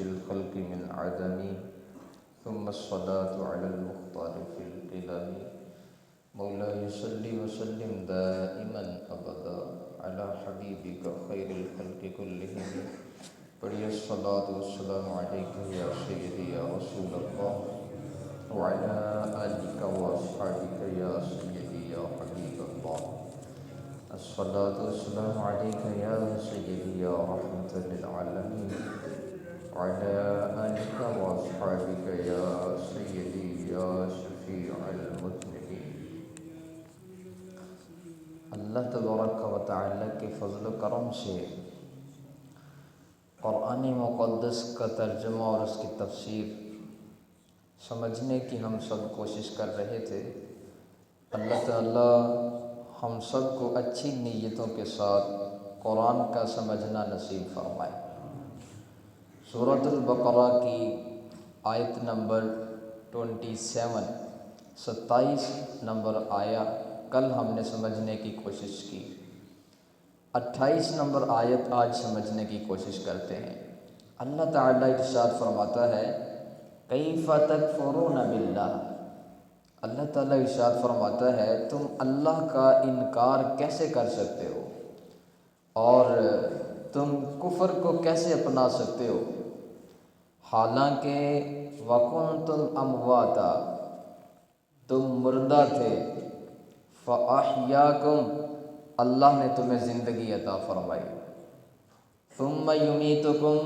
الخلق من عدم ثم الصلاة على المختار في القدم مولاي صل وسلم دائما أبدا على حبيبك خير الخلق كلهم پڑھیے الصلاة والسلام عليك يا سيدي يا رسول الله وعلى آلك وأصحابك يا سيدي يا حبيب الله الصلاة والسلام عليك يا سيدي يا رحمة للعالمين وعلى آلك وأصحابك يا سيدي يا شفيع المذنبين۔ اللہ تبارک و تعالی کے فضل و کرم سے قرآن مقدس کا ترجمہ اور اس کی تفسیر سمجھنے کی ہم سب کوشش کر رہے تھے۔ اللہ تعالی ہم سب کو اچھی نیتوں کے ساتھ قرآن کا سمجھنا نصیب فرمائے۔ سورۃ البقرہ کی آیت نمبر 27 نمبر آیا کل ہم نے سمجھنے کی کوشش کی۔ 28 نمبر آیت آج سمجھنے کی کوشش کرتے ہیں۔ اللہ تعالیٰ ارشاد فرماتا ہے کیف تکفرون باللہ، اللہ تعالیٰ ارشاد فرماتا ہے تم اللہ کا انکار کیسے کر سکتے ہو اور تم کفر کو کیسے اپنا سکتے ہو، حالانکہ وکنتم امواتا، تم مردہ تھے، فاحیاکم، اللہ نے تمہیں زندگی عطا فرمائی، ثم یمیتکم،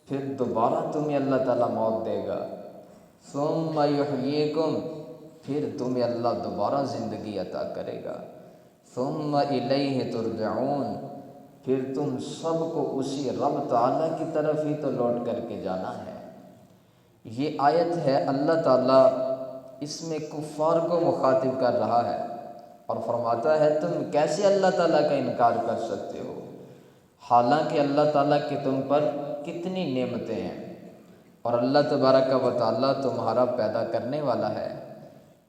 پھر دوبارہ تمہیں اللہ تعالیٰ موت دے گا، ثم یحییکم، پھر تمہیں اللہ دوبارہ زندگی عطا کرے گا، ثم الیہ ترجعون، پھر تم سب کو اسی رب تعالیٰ کی طرف ہی تو لوٹ کر کے جانا ہے۔ یہ آیت ہے اللہ تعالیٰ اس میں کفار کو مخاطب کر رہا ہے اور فرماتا ہے تم کیسے اللہ تعالیٰ کا انکار کر سکتے ہو، حالانکہ اللہ تعالیٰ کی تم پر کتنی نعمتیں ہیں اور اللہ تبارک و تعالیٰ تمہارا پیدا کرنے والا ہے۔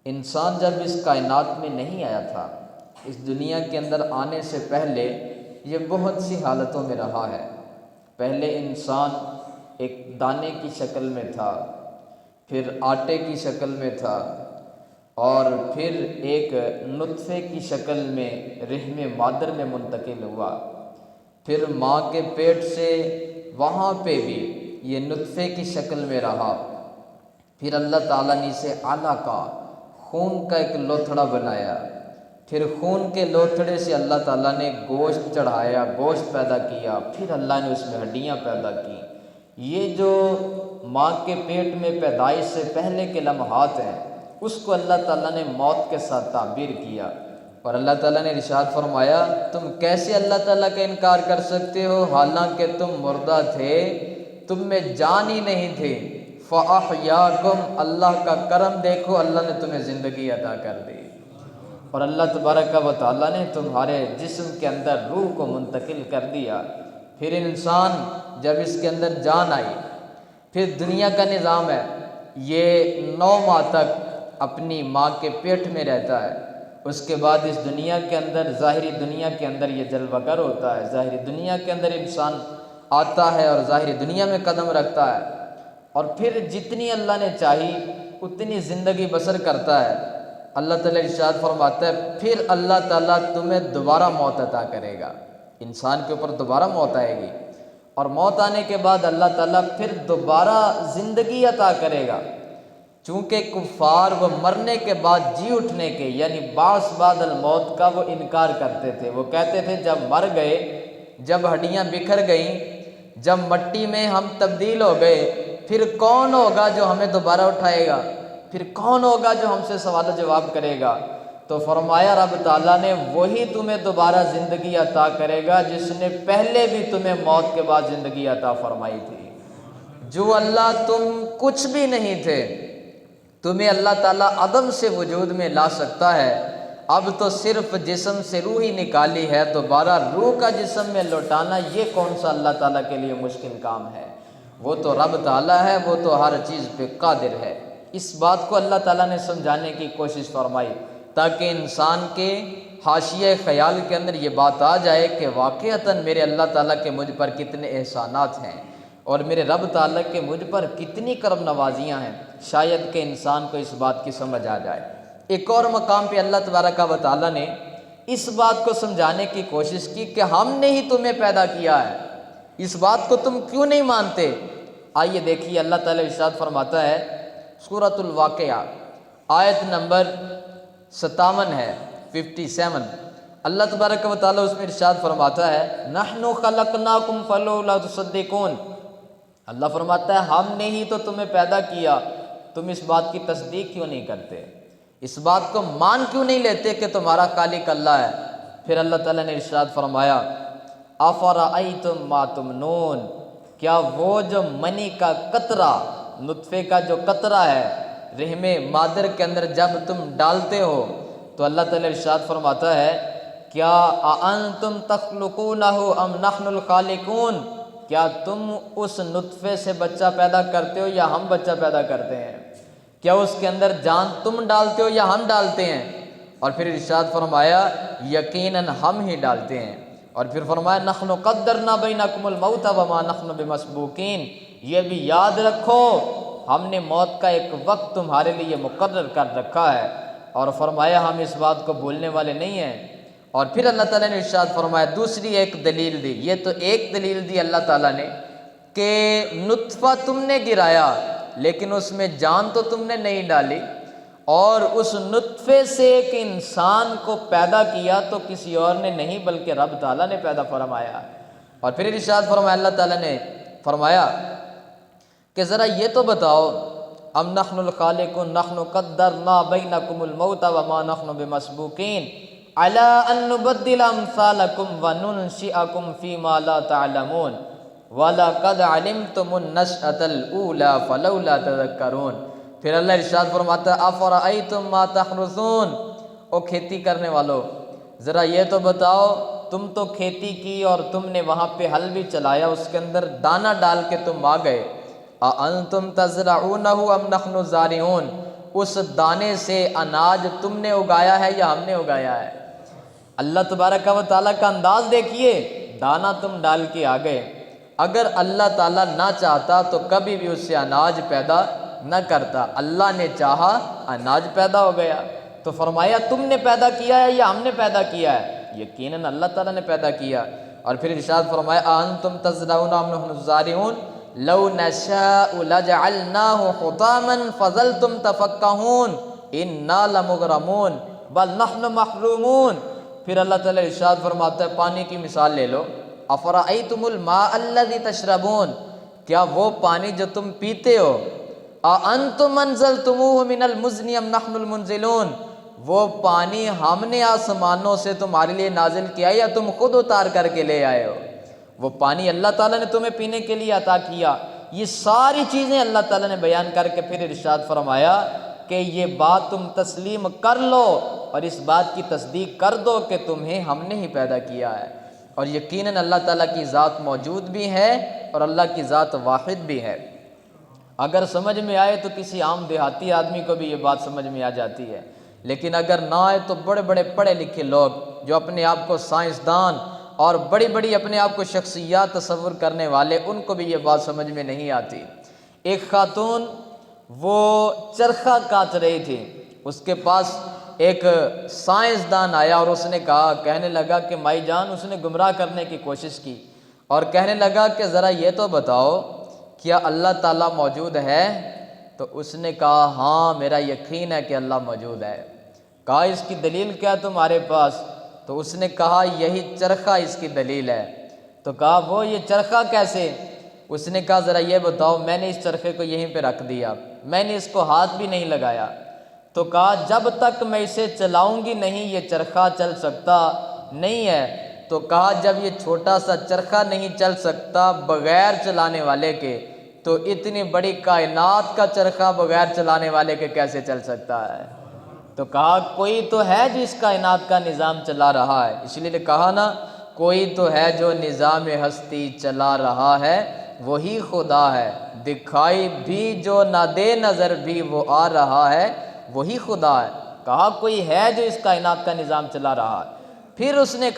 انسان جب اس کائنات میں نہیں آیا تھا، اس دنیا کے اندر آنے سے پہلے یہ بہت سی حالتوں میں رہا ہے۔ پہلے انسان ایک دانے کی شکل میں تھا، پھر آٹے کی شکل میں تھا، اور پھر ایک نطفے کی شکل میں رحم مادر میں منتقل ہوا، پھر ماں کے پیٹ سے وہاں پہ بھی یہ نطفے کی شکل میں رہا، پھر اللہ تعالیٰ نے اسے اعلیٰ کا خون کا ایک لوتھڑا بنایا، پھر خون کے لوتھڑے سے اللہ تعالیٰ نے گوشت چڑھایا، گوشت پیدا کیا، پھر اللہ نے اس میں ہڈیاں پیدا کی۔ یہ جو ماں کے پیٹ میں پیدائش سے پہلے کے لمحات ہیں اس کو اللہ تعالیٰ نے موت کے ساتھ تعبیر کیا، اور اللہ تعالیٰ نے ارشاد فرمایا تم کیسے اللہ تعالیٰ کا انکار کر سکتے ہو حالانکہ تم مردہ تھے، تم میں جان ہی نہیں تھی، فاحیاکم، اللہ کا کرم دیکھو، اللہ نے تمہیں زندگی عطا کر دی، اور اللہ تبارک و تعالیٰ نے تمہارے جسم کے اندر روح کو منتقل کر دیا۔ پھر انسان جب اس کے اندر جان آئی، پھر دنیا کا نظام ہے یہ 9 ماہ تک اپنی ماں کے پیٹ میں رہتا ہے، اس کے بعد اس دنیا کے اندر ظاہری دنیا کے اندر یہ جلوہ گر ہوتا ہے، ظاہری دنیا کے اندر انسان آتا ہے اور ظاہری دنیا میں قدم رکھتا ہے، اور پھر جتنی اللہ نے چاہی اتنی زندگی بسر کرتا ہے۔ اللہ تعالیٰ ارشاد فرماتا ہے پھر اللہ تعالیٰ تمہیں دوبارہ موت عطا کرے گا، انسان کے اوپر دوبارہ موت آئے گی، اور موت آنے کے بعد اللہ تعالیٰ پھر دوبارہ زندگی عطا کرے گا۔ چونکہ کفار وہ مرنے کے بعد جی اٹھنے کے یعنی بعث بعد الموت کا وہ انکار کرتے تھے، وہ کہتے تھے جب مر گئے، جب ہڈیاں بکھر گئیں، جب مٹی میں ہم تبدیل ہو گئے، پھر کون ہوگا جو ہمیں دوبارہ اٹھائے گا، پھر کون ہوگا جو ہم سے سوال و جواب کرے گا؟ تو فرمایا رب تعالیٰ نے وہی تمہیں دوبارہ زندگی عطا کرے گا جس نے پہلے بھی تمہیں موت کے بعد زندگی عطا فرمائی تھی۔ جو اللہ تم کچھ بھی نہیں تھے، تمہیں اللہ تعالیٰ عدم سے وجود میں لا سکتا ہے، اب تو صرف جسم سے روح ہی نکالی ہے، دوبارہ روح کا جسم میں لوٹانا یہ کون سا اللہ تعالیٰ کے لیے مشکل کام ہے؟ وہ تو رب تعالیٰ ہے، وہ تو ہر چیز پہ قادر ہے۔ اس بات کو اللہ تعالیٰ نے سمجھانے کی کوشش فرمائی تاکہ انسان کے حاشیہ خیال کے اندر یہ بات آ جائے کہ واقعتاً میرے اللہ تعالیٰ کے مجھ پر کتنے احسانات ہیں، اور میرے رب تعالیٰ کے مجھ پر کتنی کرم نوازیاں ہیں، شاید کہ انسان کو اس بات کی سمجھ آ جائے۔ ایک اور مقام پہ اللہ تبارک و تعالیٰ نے اس بات کو سمجھانے کی کوشش کی کہ ہم نے ہی تمہیں پیدا کیا ہے، اس بات کو تم کیوں نہیں مانتے؟ آئیے دیکھیے، اللہ تعالیٰ ارشاد فرماتا ہے سورۃ الواقعہ آیت نمبر 57 ہے، 57۔ اللہ تبارک و تعالیٰ اس میں ارشاد فرماتا ہے نحن خلقناکم فلولا تصدقون۔ اللہ فرماتا ہے ہم نے ہی تو تمہیں پیدا کیا، تم اس بات کی تصدیق کیوں نہیں کرتے، اس بات کو مان کیوں نہیں لیتے کہ تمہارا خالق اللہ ہے؟ پھر اللہ تعالیٰ نے ارشاد فرمایا افرأیتم ما تمنون، کیا وہ جو منی کا قطرہ، نطفے کا جو قطرہ ہے رحم مادر کے اندر جب تم ڈالتے ہو، تو اللہ تعالیٰ ارشاد فرماتا ہے کیا اانتم تخلقونہ ام نحن الخالقون، کیا تم اس نطفے سے بچہ پیدا کرتے ہو یا ہم بچہ پیدا کرتے ہیں؟ کیا اس کے اندر جان تم ڈالتے ہو یا ہم ڈالتے ہیں؟ اور پھر ارشاد فرمایا یقیناً ہم ہی ڈالتے ہیں۔ اور پھر فرمایا نحن قدرنا بینکم الموت وما نحن بمسبوقین، یہ بھی یاد رکھو ہم نے موت کا ایک وقت تمہارے لیے مقرر کر رکھا ہے، اور فرمایا ہم اس بات کو بھولنے والے نہیں ہیں۔ اور پھر اللہ تعالیٰ نے ارشاد فرمایا دوسری ایک دلیل دی، یہ تو ایک دلیل دی اللہ تعالیٰ نے کہ نطفہ تم نے گرایا لیکن اس میں جان تو تم نے نہیں ڈالی، اور اس نطفے سے ایک انسان کو پیدا کیا تو کسی اور نے نہیں بلکہ رب تعالیٰ نے پیدا فرمایا۔ اور پھر ارشاد فرمایا اللہ تعالیٰ نے فرمایا کہ ذرا یہ تو بتاؤ ام نحن الخالقون نحن قدرنا بینکم الموت وما نحن بمسبوقین علی ان نبدل امثالکم وننشئکم فیما لا تعلمون وَلَقَدْ عَلِمْتُمُ النَّشْأَةَ الْأُولَى فَلَوْلَا تَذَكَّرُونَ۔ پھر اللہ ارشاد فرماتا ہے أَفَرَأَيْتُم مَّا تَحْرُثُونَ، او کھیتی کرنے والو ذرا یہ تو بتاؤ تم تو کھیتی کی اور تم نے وہاں پہ ہل بھی چلایا، اس کے اندر دانہ ڈال کے تم آ گئے، أَأَنتُمْ تَزْرَعُونَهُ أَمْ نَحْنُ الزَّارِعُونَ، اس دانے سے اناج تم نے اگایا ہے یا ہم نے اگایا ہے؟ اللہ تبارک و تعالیٰ کا انداز دیکھیے، دانہ تم ڈال کے آ گئے، اگر اللہ تعالیٰ نہ چاہتا تو کبھی بھی اس سے اناج پیدا نہ کرتا، اللہ نے چاہا اناج پیدا ہو گیا۔ تو فرمایا تم نے پیدا کیا ہے یا ہم نے پیدا کیا ہے؟ یقیناً اللہ تعالیٰ نے پیدا کیا۔ اور پھر ارشاد فرمایا أَأَنْتُمْ تَزْرَعُونَ أَمْ نَحْنُ الزَّارِعُونَ لَوْ نَشَاءُ لَجَعَلْنَاهُ حُطَامًا فَظَلْتُمْ تَفَكَّهُونَ إِنَّا لَمُغْرَمُونَ بَلْ نَحْنُ مَحْرُومُونَ۔ پھر اللہ تعالیٰ ارشاد فرماتا ہے پانی کی مثال لے لو، افرأیتم الماء الذی تشربون، کیا وہ پانی جو تم پیتے ہو، اانتم انزلتموہ من المزن ام نحن المنزلون، وہ پانی ہم نے آسمانوں سے تمہارے لیے نازل کیا یا تم خود اتار کر کے لے آئے ہو؟ وہ پانی اللہ تعالیٰ نے تمہیں پینے کے لیے عطا کیا۔ یہ ساری چیزیں اللہ تعالیٰ نے بیان کر کے پھر ارشاد فرمایا کہ یہ بات تم تسلیم کر لو اور اس بات کی تصدیق کر دو کہ تمہیں ہم نے ہی پیدا کیا ہے، اور یقیناً اللہ تعالیٰ کی ذات موجود بھی ہے اور اللہ کی ذات واحد بھی ہے۔ اگر سمجھ میں آئے تو کسی عام دیہاتی آدمی کو بھی یہ بات سمجھ میں آ جاتی ہے، لیکن اگر نہ آئے تو بڑے بڑے پڑھے لکھے لوگ جو اپنے آپ کو سائنسدان اور بڑی بڑی اپنے آپ کو شخصیات تصور کرنے والے، ان کو بھی یہ بات سمجھ میں نہیں آتی۔ ایک خاتون وہ چرخہ کاٹ رہی تھی، اس کے پاس ایک سائنسدان آیا اور اس نے کہنے لگا کہ مائی جان، اس نے گمراہ کرنے کی کوشش کی اور کہنے لگا کہ ذرا یہ تو بتاؤ کیا اللہ تعالیٰ موجود ہے؟ تو اس نے کہا ہاں میرا یقین ہے کہ اللہ موجود ہے۔ کہا اس کی دلیل کیا تمہارے پاس؟ تو اس نے کہا یہی چرخہ اس کی دلیل ہے۔ تو کہا وہ یہ چرخہ کیسے؟ اس نے کہا ذرا یہ بتاؤ، میں نے اس چرخے کو یہیں پہ رکھ دیا، میں نے اس کو ہاتھ بھی نہیں لگایا، تو کہا جب تک میں اسے چلاؤں گی نہیں یہ چرخہ چل سکتا نہیں ہے۔ تو کہا جب یہ چھوٹا سا چرخہ نہیں چل سکتا بغیر چلانے والے کے، تو اتنی بڑی کائنات کا چرخہ بغیر چلانے والے کے کیسے چل سکتا ہے؟ تو کہا کوئی تو ہے جو اس کائنات کا نظام چلا رہا ہے، اس لیے کہا نا کوئی تو ہے جو نظام ہستی چلا رہا ہے، وہی خدا ہے، دکھائی بھی جو نہ دے نظر بھی وہ آ رہا ہے، وہی خدا ہے۔ کہا کوئی ہے جو اس کائنات کا نظام چلا رہا ہے۔ پھر اس نے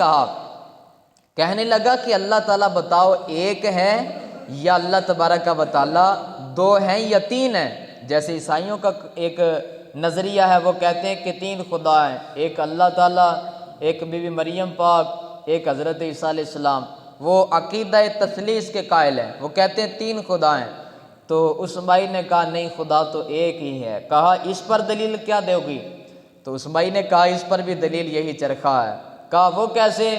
کہنے لگا کہ اللہ تعالیٰ بتاؤ ایک ہے یا اللہ تبارک و تعالیٰ دو ہیں یا تین ہیں؟ جیسے عیسائیوں کا ایک نظریہ ہے، وہ کہتے ہیں کہ تین خدا ہیں، ایک اللہ تعالیٰ، ایک بی بی مریم پاک، ایک حضرت عیسیٰ علیہ السلام۔ وہ عقیدہ تثلیث کے قائل ہیں، وہ کہتے ہیں تین خدا ہیں۔ تو اس بھائی نے کہا نہیں، خدا تو ایک ہی ہے۔ کہا اس پر دلیل کیا دو گی؟ تو اس بھائی نے کہا اس پر بھی دلیل یہی چرخہ ہے۔ کہا وہ کیسے؟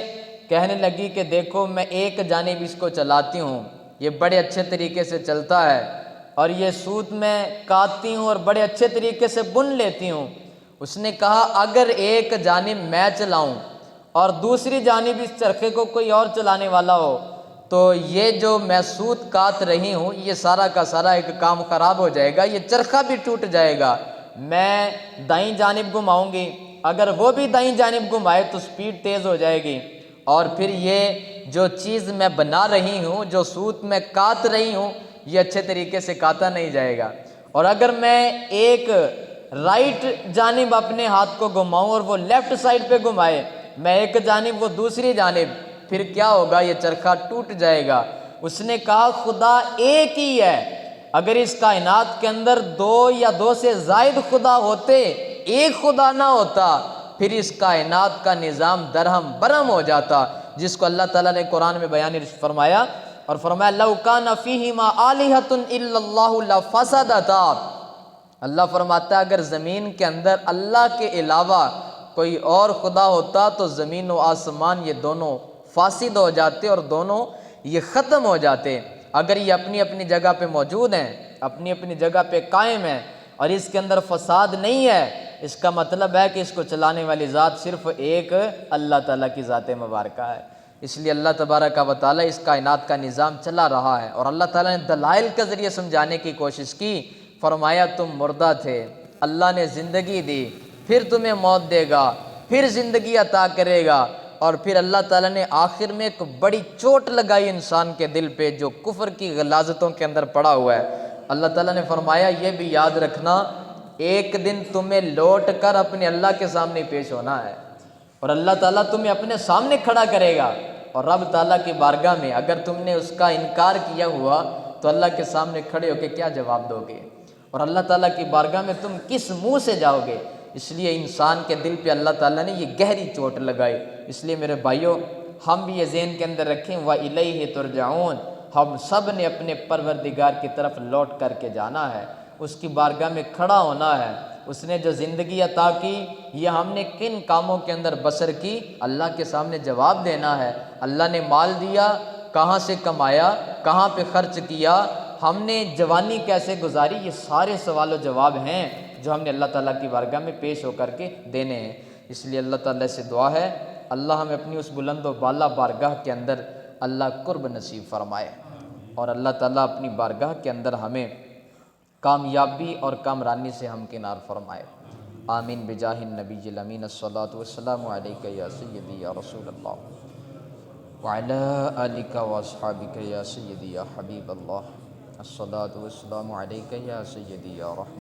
کہنے لگی کہ دیکھو میں ایک جانب اس کو چلاتی ہوں، یہ بڑے اچھے طریقے سے چلتا ہے، اور یہ سوت میں کاٹتی ہوں اور بڑے اچھے طریقے سے بن لیتی ہوں۔ اس نے کہا اگر ایک جانب میں چلاؤں اور دوسری جانب اس چرخے کو کوئی اور چلانے والا ہو تو یہ جو میں سوت کاٹ رہی ہوں یہ سارا کا سارا ایک کام خراب ہو جائے گا، یہ چرخہ بھی ٹوٹ جائے گا۔ میں دائیں جانب گھماؤں گی، اگر وہ بھی دائیں جانب گھمائے تو سپیڈ تیز ہو جائے گی، اور پھر یہ جو چیز میں بنا رہی ہوں، جو سوت میں کاٹ رہی ہوں، یہ اچھے طریقے سے کاٹا نہیں جائے گا۔ اور اگر میں ایک رائٹ جانب اپنے ہاتھ کو گھماؤں اور وہ لیفٹ سائڈ پہ گھمائے، میں ایک جانب وہ دوسری جانب، پھر کیا ہوگا؟ یہ چرخہ ٹوٹ جائے گا۔ اس نے کہا خدا ایک ہی ہے، اگر اس کائنات کے اندر دو یا دو سے زائد خدا ہوتے، ایک خدا نہ ہوتا، پھر اس کائنات کا نظام درہم برہم ہو جاتا، جس کو اللہ تعالیٰ نے قرآن میں بیان فرمایا، اور فرمایا لَوْ كَانَ فِيهِمَا آلِهَةٌ إِلَّا اللَّهُ لَفَسَدَتَا۔ اللہ فرماتا ہے اگر زمین کے اندر اللہ کے علاوہ کوئی اور خدا ہوتا تو زمین و آسمان یہ دونوں فاسد ہو جاتے اور دونوں یہ ختم ہو جاتے۔ اگر یہ اپنی اپنی جگہ پہ موجود ہیں، اپنی اپنی جگہ پہ قائم ہیں، اور اس کے اندر فساد نہیں ہے، اس کا مطلب ہے کہ اس کو چلانے والی ذات صرف ایک اللہ تعالیٰ کی ذات مبارکہ ہے۔ اس لیے اللہ تبارک و تعالیٰ اس کائنات کا نظام چلا رہا ہے، اور اللہ تعالیٰ نے دلائل کے ذریعے سمجھانے کی کوشش کی۔ فرمایا تم مردہ تھے، اللہ نے زندگی دی، پھر تمہیں موت دے گا، پھر زندگی عطا کرے گا، اور پھر اللہ تعالیٰ نے آخر میں ایک بڑی چوٹ لگائی انسان کے دل پہ جو کفر کی غلاظتوں کے اندر پڑا ہوا ہے۔ اللہ تعالیٰ نے فرمایا یہ بھی یاد رکھنا ایک دن تمہیں لوٹ کر اپنے اللہ کے سامنے پیش ہونا ہے، اور اللہ تعالیٰ تمہیں اپنے سامنے کھڑا کرے گا، اور رب تعالیٰ کی بارگاہ میں اگر تم نے اس کا انکار کیا ہوا تو اللہ کے سامنے کھڑے ہو کے کیا جواب دو گے، اور اللہ تعالیٰ کی بارگاہ میں تم کس منہ سے جاؤ گے؟ اس لیے انسان کے دل پہ اللہ تعالیٰ نے یہ گہری چوٹ لگائی۔ اس لیے میرے بھائیوں ہم بھی یہ ذہن کے اندر رکھیں وَإِلَيْهِ تُرْجَعُونَ، ہم سب نے اپنے پروردگار کی طرف لوٹ کر کے جانا ہے، اس کی بارگاہ میں کھڑا ہونا ہے۔ اس نے جو زندگی عطا کی یہ ہم نے کن کاموں کے اندر بسر کی، اللہ کے سامنے جواب دینا ہے۔ اللہ نے مال دیا، کہاں سے کمایا، کہاں پہ خرچ کیا، ہم نے جوانی کیسے گزاری، یہ سارے سوال و جواب ہیں جو ہم نے اللہ تعالیٰ کی بارگاہ میں پیش ہو کر کے دینے ہیں۔ اس لیے اللہ تعالیٰ سے دعا ہے اللہ ہمیں اپنی اس بلند و بالا بارگاہ کے اندر اللہ قرب نصیب فرمائے، اور اللہ تعالیٰ اپنی بارگاہ کے اندر ہمیں کامیابی اور کامرانی سے ہمکنار فرمائے۔ آمین بجاہ النبی الامین الصلاۃ والسلام علیک یا سیدی یا رسول اللہ وعلی آلک واصحابک یا سیدی یا حبیب اللہ، الصلاۃ والسلام علیک یا سیدی یا رحمت